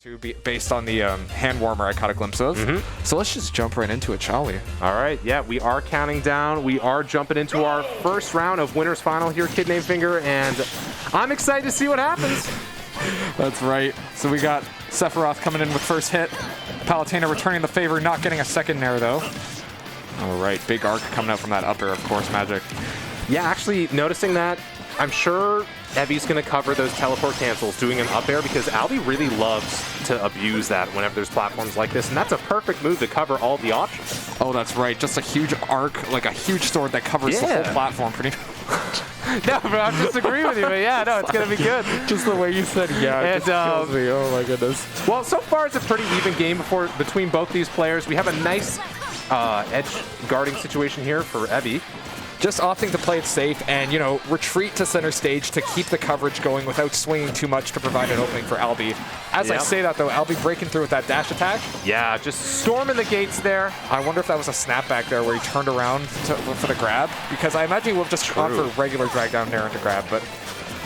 to be based on the hand warmer I caught a glimpse of. So let's just jump right into it, shall we? All right, yeah, we are counting down. We are jumping into our first round of Winners Final here, Kid Named Finger, and I'm excited to see what happens. That's right. So we got Sephiroth coming in with first hit. Palutena returning the favor, not getting a second nair though. All right, big arc coming out from that up air, of course, Magic. Yeah, actually noticing that, I'm sure Evie's going to cover those teleport cancels doing an up air because Albi really loves to abuse that whenever there's platforms like this, and that's a perfect move to cover all the options. Oh, that's right. Just a huge arc, like a huge sword that covers the whole platform pretty much. No, but I'm disagreeing with you, but yeah, no, it's going to be good. Just the way you said yeah, it just kills me. Oh my goodness. Well, so far it's a pretty even game between both these players. We have a nice edge guarding situation here for Evie. Just opting to play it safe and, you know, retreat to center stage to keep the coverage going without swinging too much to provide an opening for Albi. As I say that, though, Albi breaking through with that dash attack. Yeah, just storming the gates there. I wonder if that was a snapback there where he turned around for the grab, because I imagine he would have just gone for regular drag down there into grab, but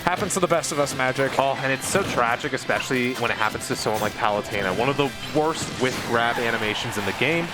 happens to the best of us, Magic. Oh, and it's so tragic, especially when it happens to someone like Palutena. One of the worst with grab animations in the game.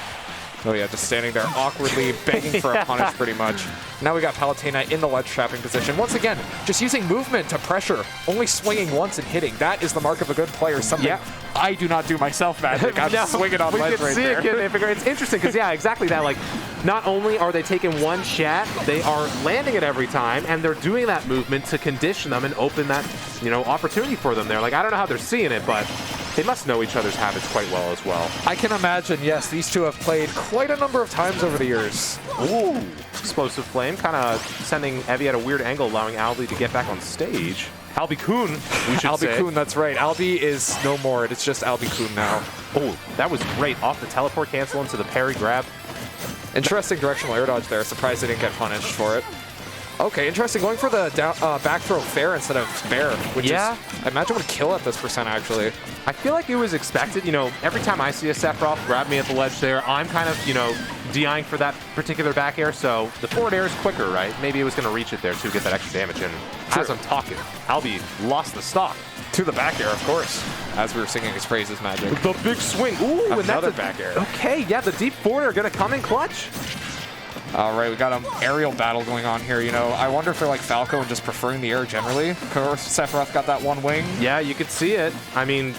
Oh yeah, just standing there awkwardly begging for a punish pretty much. Now we got Palutena in the ledge trapping position. Once again, just using movement to pressure, only swinging once and hitting. That is the mark of a good player, something I do not do myself, Magic. I'm just swinging on ledge right there. It's interesting because, yeah, exactly that. Like, not only are they taking one shot, they are landing it every time, and they're doing that movement to condition them and open that, you know, opportunity for them there. Like, I don't know how they're seeing it, but they must know each other's habits quite well as well. I can imagine, yes, these two have played quite a number of times over the years. Ooh, explosive flame, kind of sending Evie at a weird angle, allowing Albi to get back on stage. Albi-kun, we should say. Albi-kun, that's right. Albi is no more. It's just Albi-kun now. Oh, that was great. Off the teleport cancel into the parry grab. Interesting directional air dodge there. Surprised they didn't get punished for it. Okay, interesting. Going for the back throw fair instead of spare, which is, I imagine would kill at this percent, actually. I feel like it was expected. You know, every time I see a Sephiroth grab me at the ledge there, I'm kind of, you know, DIing for that particular back air, so the forward air is quicker, right? Maybe it was going to reach it there to get that extra damage in. As I'm talking, Albi lost the stock. To the back air, of course, as we were singing his praises, Magic. The big swing. Ooh, and that's a back air. Okay, yeah, the deep forward air going to come in clutch. All right, we got an aerial battle going on here. You know, I wonder if they're like Falco and just preferring the air generally. Of course, Sephiroth got that one wing. Yeah, you could see it. I mean,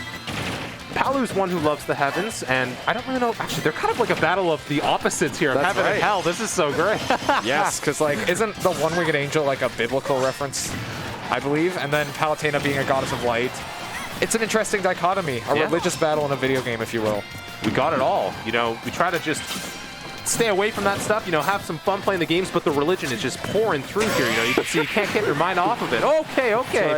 Palu's one who loves the heavens, and I don't really know. Actually, they're kind of like a battle of the opposites here, of heaven and hell. This is so great. Yes, because like, isn't the one-winged angel like a biblical reference, I believe? And then Palutena being a goddess of light. It's an interesting dichotomy, a religious battle in a video game, if you will. We got it all. You know, we try to just stay away from that stuff, you know, have some fun playing the games, but the religion is just pouring through here. You know, you can see you can't get your mind off of it. Okay,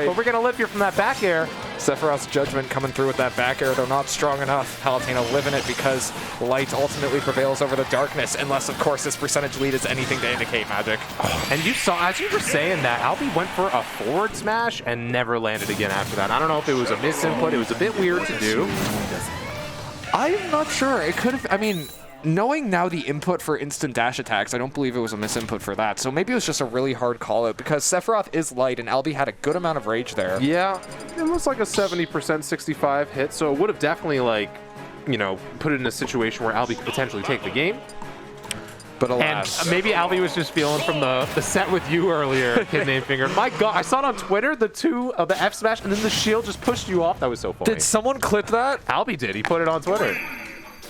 but we're going to live here from that back air. Sephiroth's judgment coming through with that back air, though not strong enough. Palutena living it because light ultimately prevails over the darkness, unless, of course, this percentage lead is anything to indicate, Magic. And you saw, as you were saying that, Albi went for a forward smash and never landed again after that. I don't know if it was a misinput. It was a bit weird to do. I'm not sure. It could have, I mean, knowing now the input for instant dash attacks, I don't believe it was a misinput for that. So maybe it was just a really hard call out because Sephiroth is light and Albi had a good amount of rage there. Yeah, it was like a 70% 65 hit, so it would have definitely, like, you know, put it in a situation where Albi could potentially take the game. But alas. And maybe Albi was just feeling from the set with you earlier, Kid Named Finger. My God, I saw it on Twitter, the F smash, and then the shield just pushed you off. That was so funny. Did someone clip that? Albi did. He put it on Twitter.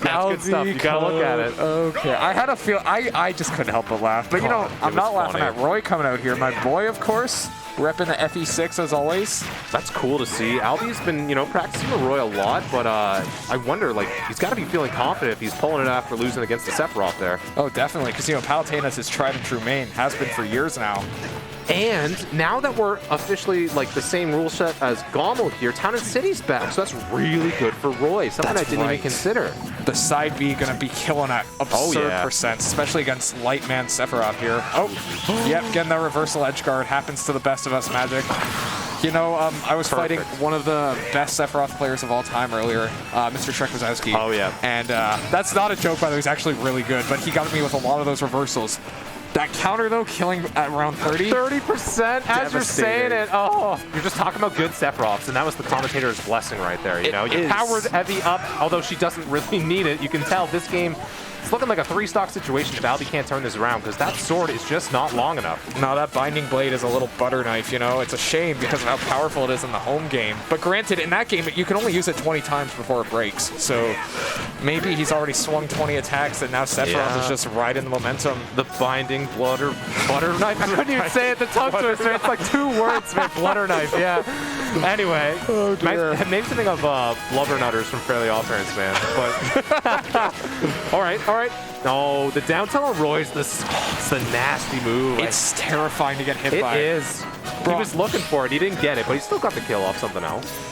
That's good stuff. You gotta look at it. Okay. I had a feel. I just couldn't help but laugh. But you know, I'm not laughing at Roy coming out here. My boy, of course, repping the FE6 as always. That's cool to see. Albi's been, you know, practicing with Roy a lot, but I wonder, like, he's got to be feeling confident if he's pulling it after losing against the Sephiroth there. Oh, definitely, because, you know, Palutena's his tried and true main, has been for years now. And now that we're officially like the same rule set as Gommel here, Town and City's back, so that's really good for Roy. Something I didn't even consider. The side B gonna be killing at absurd percents, especially against light man Sephiroth here. Oh, yep, getting that reversal edge guard happens to the best of us, Magic. You know, I was fighting one of the best Sephiroth players of all time earlier, Mr. Shrek Wazowski. Oh, yeah. And that's not a joke, by the way. He's actually really good, but he got me with a lot of those reversals. That counter, though, killing at around 30. 30% as you're saying it. Oh, you're just talking about good Sephiroths, and that was the commentator's blessing right there. You know, you powered Evie up, although she doesn't really need it. You can tell this game, it's looking like a 3-stock situation if Albi can't turn this around, because that sword is just not long enough. No, that binding blade is a little butter knife, you know? It's a shame because of how powerful it is in the home game. But granted, in that game, you can only use it 20 times before it breaks. So maybe he's already swung 20 attacks, and now Sephiroth is just riding the momentum. The binding butter knife. I couldn't even say it. The tongue twister. It's like 2 words, man. Butter knife. Yeah. Anyway, maybe something of blubbernutters from Fairly Odd Parents, man. But all right. No, the down tilt on Roy's it's the nasty move. It's terrifying to get hit by. It is. He was looking for it. He didn't get it, but he still got the kill off something else.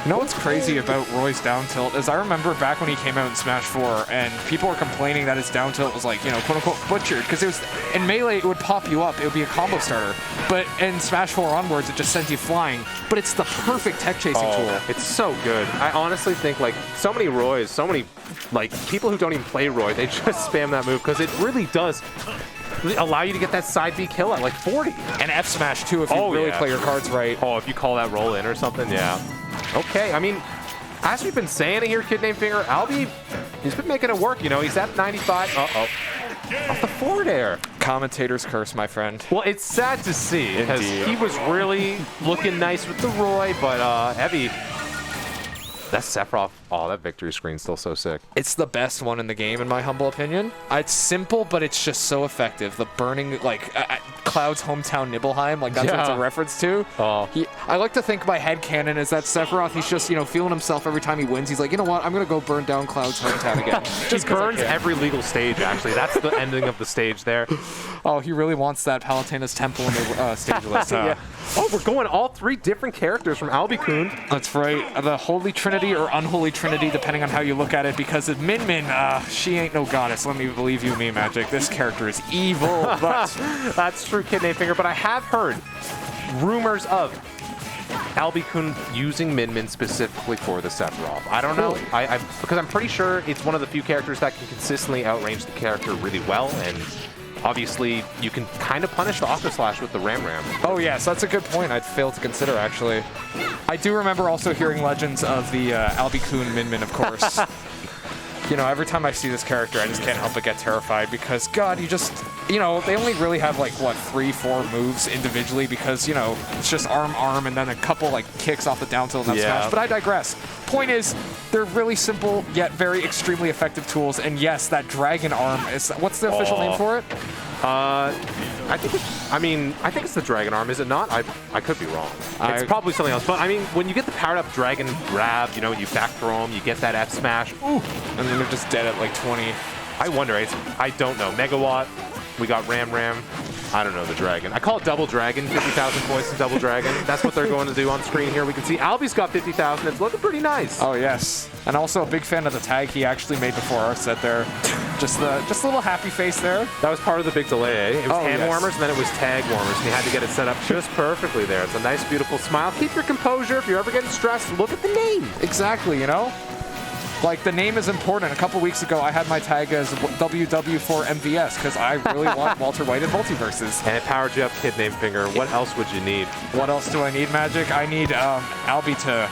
You know what's crazy about Roy's down tilt is I remember back when he came out in Smash 4 and people were complaining that his down tilt was like, you know, quote unquote butchered because it was in Melee it would pop you up, it would be a combo starter. But in Smash 4 onwards it just sent you flying. But it's the perfect tech chasing tool. It's so good. I honestly think like so many Roys, so many like people who don't even play Roy, they just spam that move because it really does allow you to get that side B kill at like 40. And F smash too if you really play your cards right. Oh, if you call that roll in or something, yeah. Okay, I mean, as we've been saying it here, Kid Named Finger, Albi, he's been making it work, you know, he's at 95. Uh-oh. Off the forward air. Commentator's curse, my friend. Well, it's sad to see, because he was really looking nice with the Roy, but Evie, that's Sephiroth. Oh, that victory screen's still so sick. It's the best one in the game, in my humble opinion. It's simple, but it's just so effective. The burning, like, Cloud's hometown Nibelheim, like, that's what it's a reference to. I like to think my headcanon is that Sephiroth, he's just, you know, feeling himself every time he wins. He's like, you know what, I'm going to go burn down Cloud's hometown again. Just burns every legal stage, actually. That's the ending of the stage there. Oh, he really wants that Palutena's temple in the stage list. Oh, we're going all 3 different characters from Albi-kun. That's right. The Holy Trinity or Unholy Trinity, depending on how you look at it, because of Min Min, she ain't no goddess. Let me believe you me, Magic. This character is evil, but... That's true, Kid Named Finger, but I have heard rumors of Albi-kun using Min Min specifically for the Sephiroth. I don't know, because I'm pretty sure it's one of the few characters that can consistently outrange the character really well, and obviously you can kind of punish the Aqua Slash with the Ram Ram. Oh yes, that's a good point. I'd failed to consider, actually. I do remember also hearing legends of the Albi-kun Min Min, of course. You know, every time I see this character, I just can't help but get terrified because, God, you just, you know, they only really have, like, what, 3-4 moves individually because, you know, it's just arm, and then a couple, like, kicks off the down tilt and smash. But I digress. Point is, they're really simple, yet very extremely effective tools. And yes, that dragon arm is, what's the official name for it? I think it's the dragon arm, is it not? I could be wrong. It's probably something else. But I mean, when you get the powered up dragon grab, you know, you back throw him, you get that F smash, ooh, and then they're just dead at like 20. I wonder. I don't know. Megawatt. We got Ram Ram. I don't know the dragon. I call it Double Dragon. 50,000 points to Double Dragon. That's what they're going to do on screen here. We can see Albi's got 50,000. It's looking pretty nice. Oh yes, and also a big fan of the tag he actually made before our set there. Just a little happy face there. That was part of the big delay, eh? It was hand warmers, and then it was tag warmers, and he had to get it set up just perfectly there. It's a nice, beautiful smile. Keep your composure. If you're ever getting stressed, look at the name. Exactly, you know? Like, the name is important. A couple weeks ago, I had my tag as WW4MVS because I really want Walter White in Multiverses. And it powered you up, Kid Named Finger. What else would you need? What else do I need, Magic? I need Albi to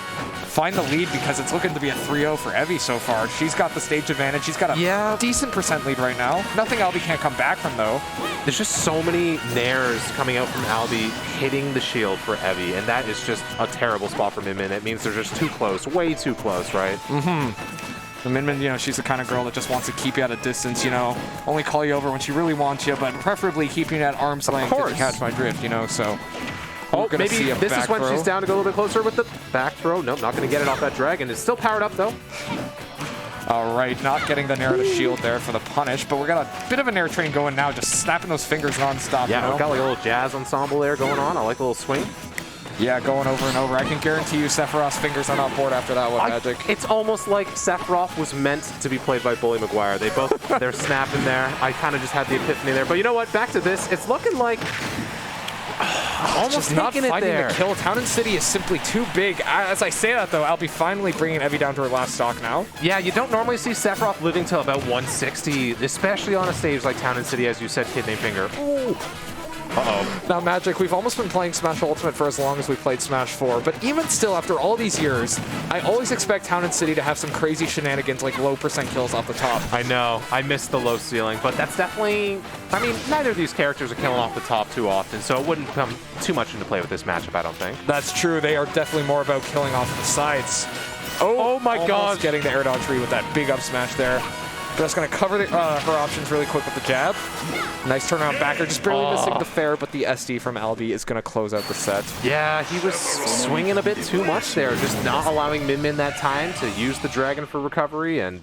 find the lead because it's looking to be a 3-0 for Evie so far. She's got the stage advantage. She's got a decent % lead right now. Nothing Albi can't come back from, though. There's just so many nairs coming out from Albi hitting the shield for Evie, and that is just a terrible spot for Min Min. It means they're just too close, way too close, right? The Min Min, you know, she's the kind of girl that just wants to keep you at a distance, you know, only call you over when she really wants you, but preferably keeping you at arm's length if you catch my drift, you know, so... Oh, maybe this is when she's down to go a little bit closer with the back throw. Nope, not going to get it off that dragon. It's still powered up, though. All right, not getting the Nair of the shield there for the punish, but we got a bit of a Nair train going now, just snapping those fingers non-stop. Yeah, you know? we've got like a little jazz ensemble there going on. I like a little swing. Yeah, going over and over. I can guarantee you Sephiroth's fingers are not bored after that one, Magic. It's almost like Sephiroth was meant to be played by Bully McGuire. They're snapping there. I kind of just had the epiphany there. But you know what? Back to this. It's looking like... Almost just not taking it finding there. the kill. Town and City is simply too big. As I say that, though, Albi finally bringing Evie down to her last stock now. Yeah, you don't normally see Sephiroth living till about 160, especially on a stage like Town and City, as you said, Kid Named Finger. Ooh. Uh-oh. Now, Magic, we've almost been playing Smash Ultimate for as long as we played Smash 4, but even still, after all these years, I always expect Town and City to have some crazy shenanigans like low % kills off the top. I know. I missed the low ceiling, but that's definitely... I mean, neither of these characters are killing off the top too often, so it wouldn't come too much into play with this matchup, I don't think. That's true. They are definitely more about killing off the sides. Oh my God! Getting the air dodge read with that big up smash there. Just going to cover her options really quick with the jab. Nice turnaround backer, just barely missing the fair, but the SD from Albi is going to close out the set. Yeah, he was swinging a bit too much there, just not allowing Min Min that time to use the dragon for recovery, and